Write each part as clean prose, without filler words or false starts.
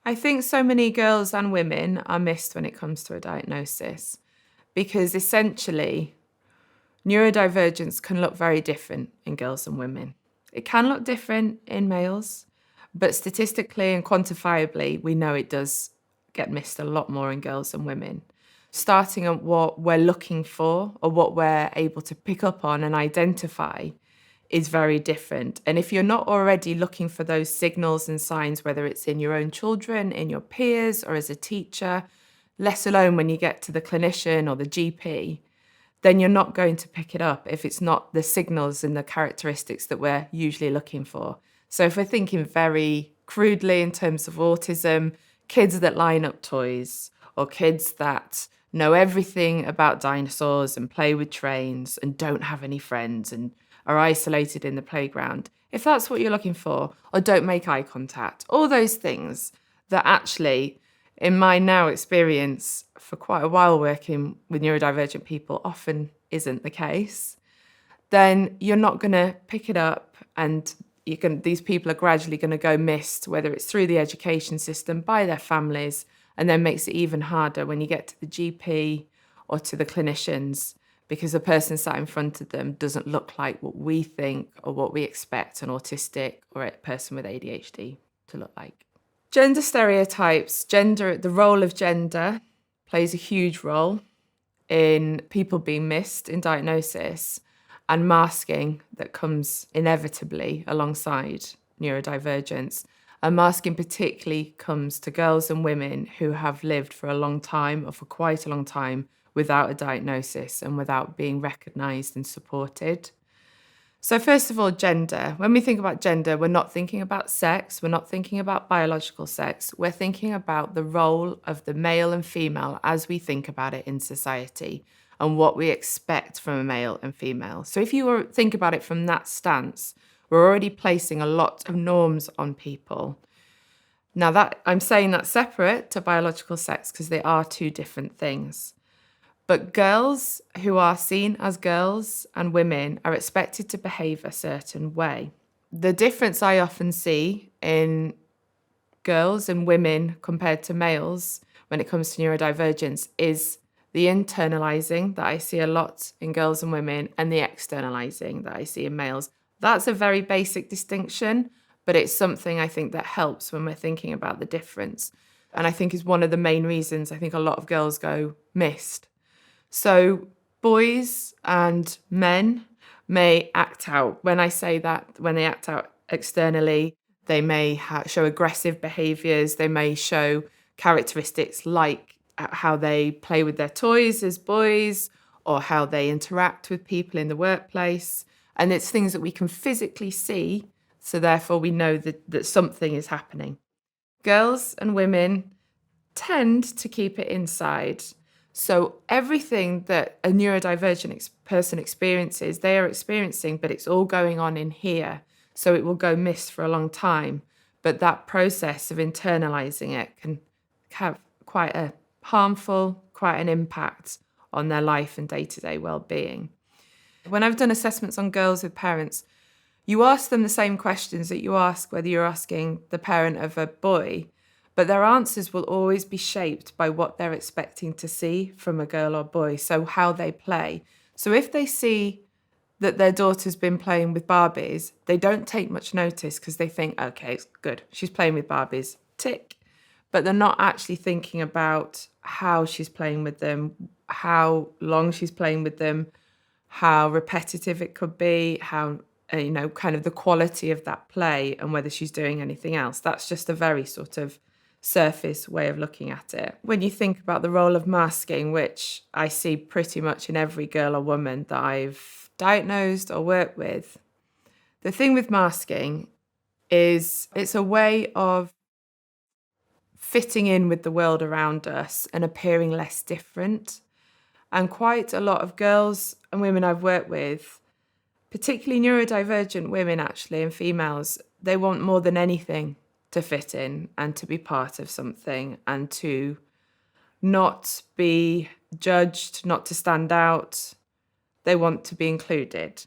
I think so many girls and women are missed when it comes to a diagnosis because essentially neurodivergence can look very different in girls and women. It can look different in males, but statistically and quantifiably, we know it does get missed a lot more in girls and women. Starting at what we're looking for or what we're able to pick up on and identify is very different. And if you're not already looking for those signals and signs, whether it's in your own children, in your peers, or as a teacher, let alone when you get to the clinician or the GP, then you're not going to pick it up if it's not the signals and the characteristics that we're usually looking for. So if we're thinking very crudely in terms of autism, kids that line up toys or kids that know everything about dinosaurs and play with trains and don't have any friends and are isolated in the playground, if that's what you're looking for, or don't make eye contact, all those things that actually, in my now experience for quite a while working with neurodivergent people, often isn't the case, then you're not going to pick it up and these people are gradually going to go missed, whether it's through the education system, by their families, and then makes it even harder when you get to the GP or to the clinicians, because the person sat in front of them doesn't look like what we think or what we expect an autistic or a person with ADHD to look like. Gender stereotypes, the role of gender plays a huge role in people being missed in diagnosis, and masking that comes inevitably alongside neurodivergence. And masking particularly comes to girls and women who have lived for a long time or for quite a long time without a diagnosis and without being recognised and supported. So first of all, gender. When we think about gender, we're not thinking about sex, we're not thinking about biological sex, we're thinking about the role of the male and female as we think about it in society and what we expect from a male and female. So if you think about it from that stance, we're already placing a lot of norms on people. Now that I'm saying that's separate to biological sex because they are two different things. But girls who are seen as girls and women are expected to behave a certain way. The difference I often see in girls and women compared to males when it comes to neurodivergence is the internalizing that I see a lot in girls and women and the externalizing that I see in males. That's a very basic distinction, but it's something I think that helps when we're thinking about the difference. And I think is one of the main reasons I think a lot of girls go missed. So boys and men may act out. When I say that, when they act out externally, they may show aggressive behaviours. They may show characteristics like how they play with their toys as boys or how they interact with people in the workplace. And it's things that we can physically see, so therefore we know that something is happening. Girls and women tend to keep it inside. So everything that a neurodivergent person experiences, they are experiencing, but it's all going on in here. So it will go missed for a long time. But that process of internalizing it can have quite a harmful, quite an impact on their life and day-to-day well-being. When I've done assessments on girls with parents, you ask them the same questions that you ask whether you're asking the parent of a boy, but their answers will always be shaped by what they're expecting to see from a girl or boy, so how they play. So if they see that their daughter's been playing with Barbies, they don't take much notice because they think, okay, it's good, she's playing with Barbies, tick. But they're not actually thinking about how she's playing with them, how long she's playing with them, how repetitive it could be, how, kind of the quality of that play and whether she's doing anything else. That's just a very sort of surface way of looking at it. When you think about the role of masking, which I see pretty much in every girl or woman that I've diagnosed or worked with, the thing with masking is it's a way of fitting in with the world around us and appearing less different. And quite a lot of girls and women I've worked with, particularly neurodivergent women actually and females, they want more than anything to fit in and to be part of something and to not be judged, not to stand out. They want to be included.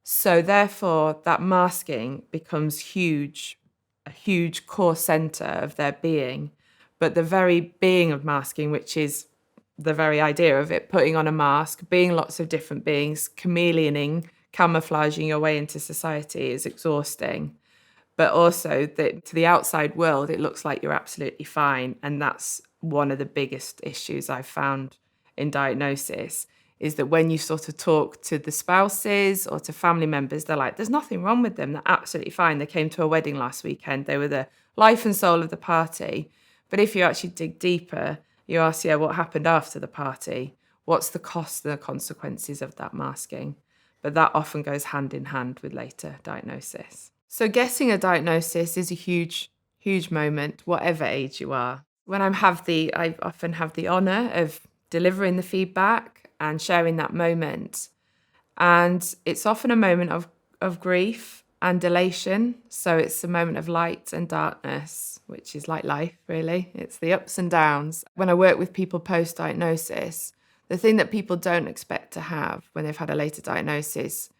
So therefore, that masking becomes a a huge core center of their being. But the very being of masking, which is the very idea of it, putting on a mask, being lots of different beings, chameleoning, camouflaging your way into society is exhausting. But also that to the outside world, it looks like you're absolutely fine. And that's one of the biggest issues I've found in diagnosis, is that when you sort of talk to the spouses or to family members, they're like, there's nothing wrong with them. They're absolutely fine. They came to a wedding last weekend. They were the life and soul of the party. But if you actually dig deeper, you ask, what happened after the party? What's the cost and the consequences of that masking? But that often goes hand in hand with later diagnosis. So getting a diagnosis is a huge, huge moment, whatever age you are. When I often have the honour of delivering the feedback and sharing that moment. And it's often a moment of grief and elation. So it's a moment of light and darkness, which is like life, really. It's the ups and downs. When I work with people post-diagnosis, the thing that people don't expect to have when they've had a later diagnosis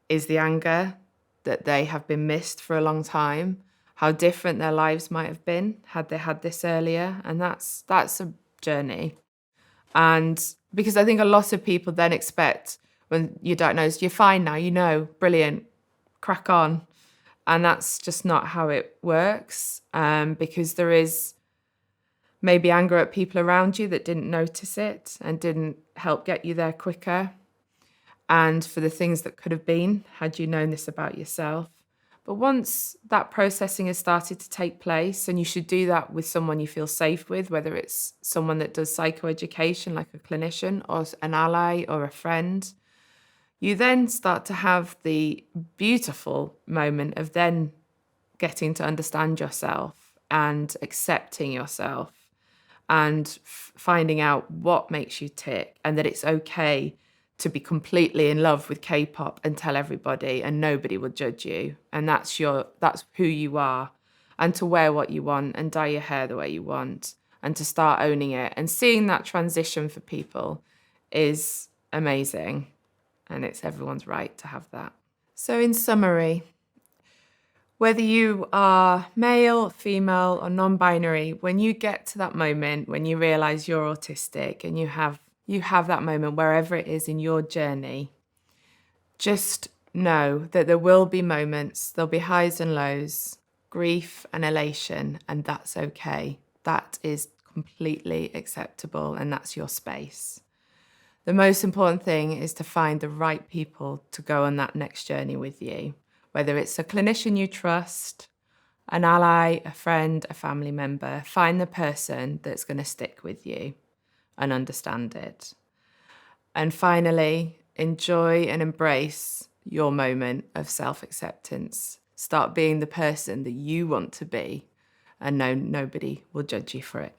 is the anger that they have been missed for a long time, how different their lives might have been had they had this earlier. And that's a journey. And because I think a lot of people then expect when you're diagnosed, you're fine now, brilliant, crack on. And that's just not how it works, because there is maybe anger at people around you that didn't notice it and didn't help get you there quicker. And for the things that could have been, had you known this about yourself. But once that processing has started to take place, and you should do that with someone you feel safe with, whether it's someone that does psychoeducation, like a clinician, or an ally or a friend, you then start to have the beautiful moment of then getting to understand yourself and accepting yourself and finding out what makes you tick, and that it's okay to be completely in love with K-pop and tell everybody and nobody will judge you. And that's who you are. And to wear what you want and dye your hair the way you want and to start owning it. And seeing that transition for people is amazing. And it's everyone's right to have that. So in summary, whether you are male, female, or non-binary, when you get to that moment, when you realize you're autistic and you have that moment wherever it is in your journey, just know that there will be moments, there'll be highs and lows, grief and elation, and that's okay. That is completely acceptable, and that's your space. The most important thing is to find the right people to go on that next journey with you, whether it's a clinician you trust, an ally, a friend, a family member. Find the person that's going to stick with you and understand it. And finally, enjoy and embrace your moment of self-acceptance. Start being the person that you want to be, and nobody will judge you for it.